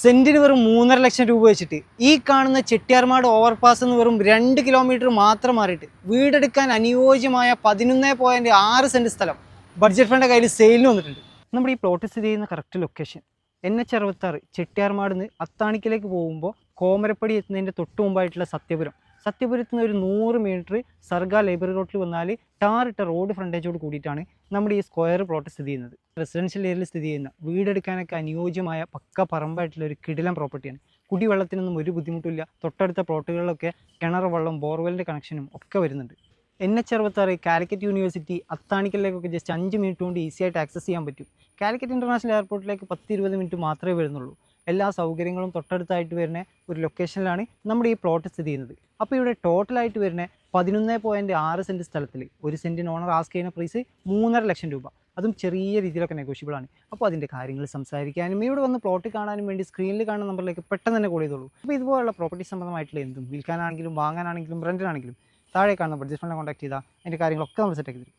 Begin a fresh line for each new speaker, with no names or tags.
സെന്റിന് വെറും 3.5 ലക്ഷം രൂപ വെച്ചിട്ട് ഈ കാണുന്ന ചെട്ടിയാർമാട് ഓവർപാസ് എന്ന് വെറും 2 കിലോമീറ്റർ മാത്രം മാറിയിട്ട് വീടെടുക്കാൻ അനുയോജ്യമായ 11.6 സെന്റ് സ്ഥലം ബഡ്ജറ്റ് ഫണ്ട് കയ്യിൽ സെയിലിന് വന്നിട്ടുണ്ട്. നമ്മുടെ ഈ പ്ലോട്ട് സ്ഥിതി ചെയ്യുന്ന കറക്റ്റ് ലൊക്കേഷൻ NH66 ചെട്ടിയാർമാട് നിന്ന് അത്താണിക്കിലേക്ക് പോകുമ്പോൾ കോമരപ്പടി എത്തുന്നതിൻ്റെ തൊട്ട് മുമ്പായിട്ടുള്ള സത്യപുരത്ത് നിന്ന് ഒരു 100 മീറ്റർ സർഗ ലൈബ്രറി റോഡിൽ വന്നാൽ ടാറിട്ട റോഡ് ഫ്രണ്ടേജോട് കൂടിയിട്ടാണ് നമ്മുടെ ഈ സ്ക്വയർ പ്ലോട്ട് സ്ഥിതി ചെയ്യുന്നത്. റെസിഡൻഷ്യൽ ഏരിയയിൽ സ്ഥിതി ചെയ്യുന്ന വീടെടുക്കാനൊക്കെ അനുയോജ്യമായ പക്ക പറമ്പായിട്ടുള്ള ഒരു കിടിലം പ്രോപ്പർട്ടിയാണ്. കുടിവെള്ളത്തിനൊന്നും ഒരു ബുദ്ധിമുട്ടില്ല. തൊട്ടടുത്ത പ്ലോട്ടുകളിലൊക്കെ കിണർ വെള്ളം ബോർവെല്ലിൻ്റെ കണക്ഷനും ഒക്കെ വരുന്നുണ്ട്. NH66 കാലിക്കറ്റ് യൂണിവേഴ്സിറ്റി അത്താണിക്കലിലേക്കൊക്കെ ജസ്റ്റ് 5 മിനിറ്റ് കൊണ്ട് ഈസി ആയിട്ട് ആക്സസ് ചെയ്യാൻ പറ്റും. കാലിക്കറ്റ് ഇൻ്റർനാഷണൽ എയർപോർട്ടിലേക്ക് 10-20 മിനിറ്റ് മാത്രമേ വരുന്നുള്ളൂ. എല്ലാ സൗകര്യങ്ങളും തൊട്ടടുത്തായിട്ട് വരുന്ന ഒരു ലൊക്കേഷനിലാണ് നമ്മുടെ ഈ പ്ലോട്ട് സ്ഥിതി ചെയ്യുന്നത്. അപ്പോൾ ഇവിടെ ടോട്ടലായിട്ട് വരുന്ന 11.6 സെൻറ്റ് സ്ഥലത്തിൽ ഒരു സെൻറ്റിന് ഓണർ ആസ്ക് ചെയ്യുന്ന പ്രൈസ് 3.5 ലക്ഷം രൂപ. അതും ചെറിയ രീതിയിലൊക്കെ നെഗോഷ്യബിൾ ആണ്. അപ്പോൾ അതിൻ്റെ കാര്യങ്ങൾ സംസാരിക്കാനും ഇവിടെ വന്ന് പ്ലോട്ട് കാണാനും വേണ്ടി സ്ക്രീനിൽ കാണുന്ന നമ്പറിലേക്ക് പെട്ടെന്ന് തന്നെ കോൾ ചെയ്തോളൂ. അപ്പോൾ ഇതുപോലുള്ള പ്രോപ്പർട്ടി സംബന്ധമായിട്ടുള്ള എന്തും വിൽക്കാനാണെങ്കിലും വാങ്ങാനാണെങ്കിലും റെൻറ്റിനാണെങ്കിലും താഴെ കാണുന്ന ബഡ്ജറ്റ് ഫണ്ടിനെ കോൺടാക്ട് ചെയ്താൽ അതിൻ്റെ കാര്യങ്ങളൊക്കെ നമ്മൾ സെറ്റാക്കി തരും.